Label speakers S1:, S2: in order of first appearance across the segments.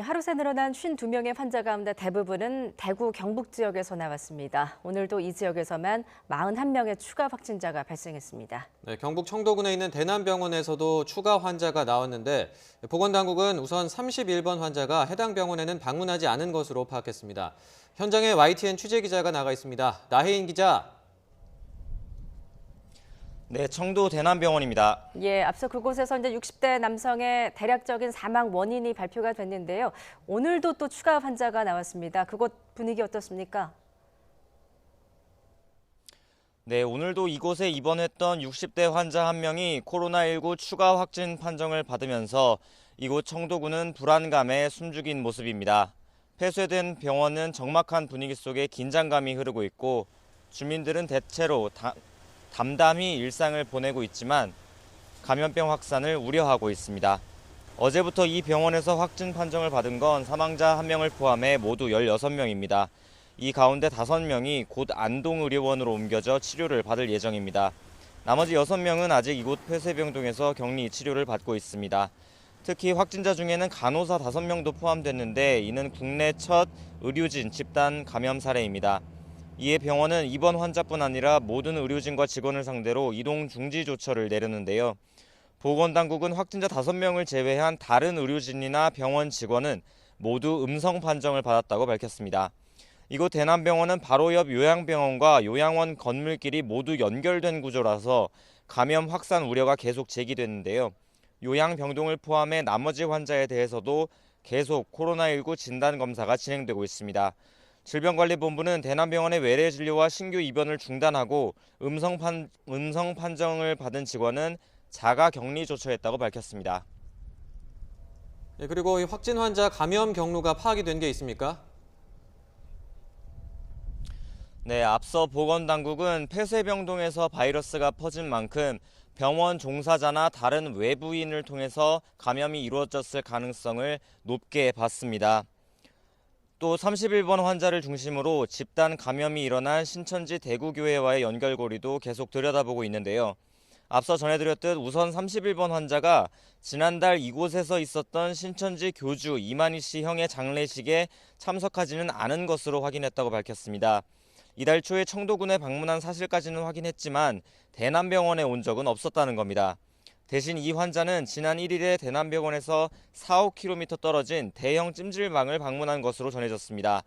S1: 하루 새 늘어난 52명의 환자 가운데 대부분은 대구 경북 지역에서 나왔습니다. 오늘도 이 지역에서만 41명의 추가 확진자가 발생했습니다.
S2: 네, 경북 청도군에 있는 대남병원에서도 추가 환자가 나왔는데 보건당국은 우선 31번 환자가 해당 병원에는 방문하지 않은 것으로 파악했습니다. 현장에 YTN 취재기자가 나가 있습니다. 나혜인 기자.
S3: 네, 청도 대남병원입니다.
S1: 앞서 그곳에서 이제 60대 남성의 대략적인 사망 원인이 발표가 됐는데요. 오늘도 또 추가 환자가 나왔습니다. 그곳 분위기 어떻습니까?
S3: 네, 오늘도 이곳에 입원했던 60대 환자 한 명이 코로나19 추가 확진 판정을 받으면서 이곳 청도군은 불안감에 숨죽인 모습입니다. 폐쇄된 병원은 적막한 분위기 속에 긴장감이 흐르고 있고 주민들은 대체로 담담히 일상을 보내고 있지만 감염병 확산을 우려하고 있습니다. 어제부터 이 병원에서 확진 판정을 받은 건 사망자 1명을 포함해 모두 16명입니다. 이 가운데 5명이 곧 안동의료원으로 옮겨져 치료를 받을 예정입니다. 나머지 6명은 아직 이곳 폐쇄병동에서 격리 치료를 받고 있습니다. 특히 확진자 중에는 간호사 5명도 포함됐는데 이는 국내 첫 의료진 집단 감염 사례입니다. 이에 병원은 입원 환자뿐 아니라 모든 의료진과 직원을 상대로 이동 중지 조처를 내렸는데요. 보건당국은 확진자 5명을 제외한 다른 의료진이나 병원 직원은 모두 음성 판정을 받았다고 밝혔습니다. 이곳 대남병원은 바로 옆 요양병원과 요양원 건물끼리 모두 연결된 구조라서 감염 확산 우려가 계속 제기됐는데요. 요양병동을 포함해 나머지 환자에 대해서도 계속 코로나19 진단검사가 진행되고 있습니다. 질병관리본부는 대남병원의 외래 진료와 신규 입원을 중단하고 음성 판정을 받은 직원은 자가 격리 조처했다고 밝혔습니다.
S2: 네, 그리고 이 확진 환자 감염 경로가 파악이 된 게 있습니까?
S3: 네, 앞서 보건당국은 폐쇄병동에서 바이러스가 퍼진 만큼 병원 종사자나 다른 외부인을 통해서 감염이 이루어졌을 가능성을 높게 봤습니다. 또 31번 환자를 중심으로 집단 감염이 일어난 신천지 대구교회와의 연결고리도 계속 들여다보고 있는데요. 앞서 전해드렸듯 우선 31번 환자가 지난달 이곳에서 있었던 신천지 교주 이만희 씨 형의 장례식에 참석하지는 않은 것으로 확인했다고 밝혔습니다. 이달 초에 청도군에 방문한 사실까지는 확인했지만 대남병원에 온 적은 없었다는 겁니다. 대신 이 환자는 지난 1일에 대남병원에서 4-5km 떨어진 대형 찜질방을 방문한 것으로 전해졌습니다.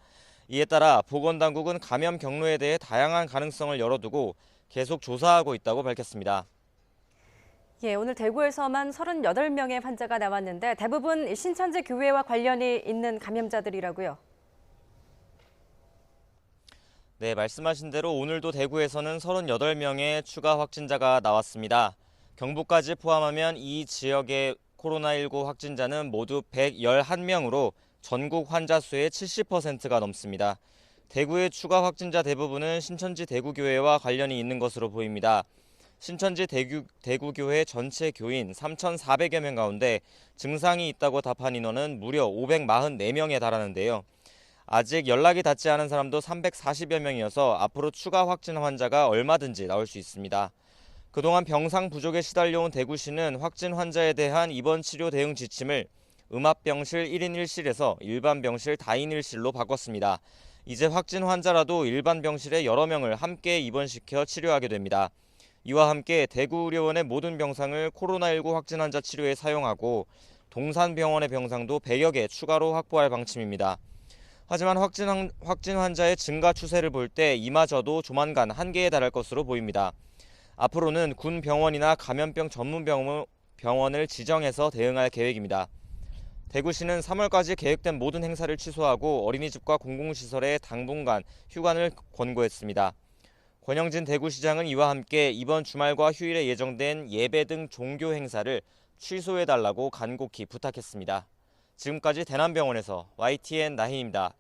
S3: 이에 따라 보건당국은 감염 경로에 대해 다양한 가능성을 열어두고 계속 조사하고 있다고 밝혔습니다.
S1: 오늘 대구에서만 38명의 환자가 나왔는데 대부분 신천지 교회와 관련이 있는 감염자들이라고요.
S3: 네, 말씀하신 대로 오늘도 대구에서는 38명의 추가 확진자가 나왔습니다. 경북까지 포함하면 이 지역의 코로나19 확진자는 모두 111명으로 전국 환자 수의 70%가 넘습니다. 대구의 추가 확진자 대부분은 신천지 대구교회와 관련이 있는 것으로 보입니다. 신천지 대구교회 전체 교인 3,400여 명 가운데 증상이 있다고 답한 인원은 무려 544명에 달하는데요. 아직 연락이 닿지 않은 사람도 340여 명이어서 앞으로 추가 확진 환자가 얼마든지 나올 수 있습니다. 그동안 병상 부족에 시달려온 대구시는 확진 환자에 대한 입원 치료 대응 지침을 음압병실 1인 1실에서 일반 병실 다인 1실로 바꿨습니다. 이제 확진 환자라도 일반 병실에 여러 명을 함께 입원시켜 치료하게 됩니다. 이와 함께 대구의료원의 모든 병상을 코로나19 확진 환자 치료에 사용하고 동산병원의 병상도 100여 개 추가로 확보할 방침입니다. 하지만 확진 환자의 증가 추세를 볼 때 이마저도 조만간 한계에 달할 것으로 보입니다. 앞으로는 군 병원이나 감염병 전문 병원을 지정해서 대응할 계획입니다. 대구시는 3월까지 계획된 모든 행사를 취소하고 어린이집과 공공시설에 당분간 휴관을 권고했습니다. 권영진 대구시장은 이와 함께 이번 주말과 휴일에 예정된 예배 등 종교 행사를 취소해달라고 간곡히 부탁했습니다. 지금까지 대남병원에서 YTN 나희입니다.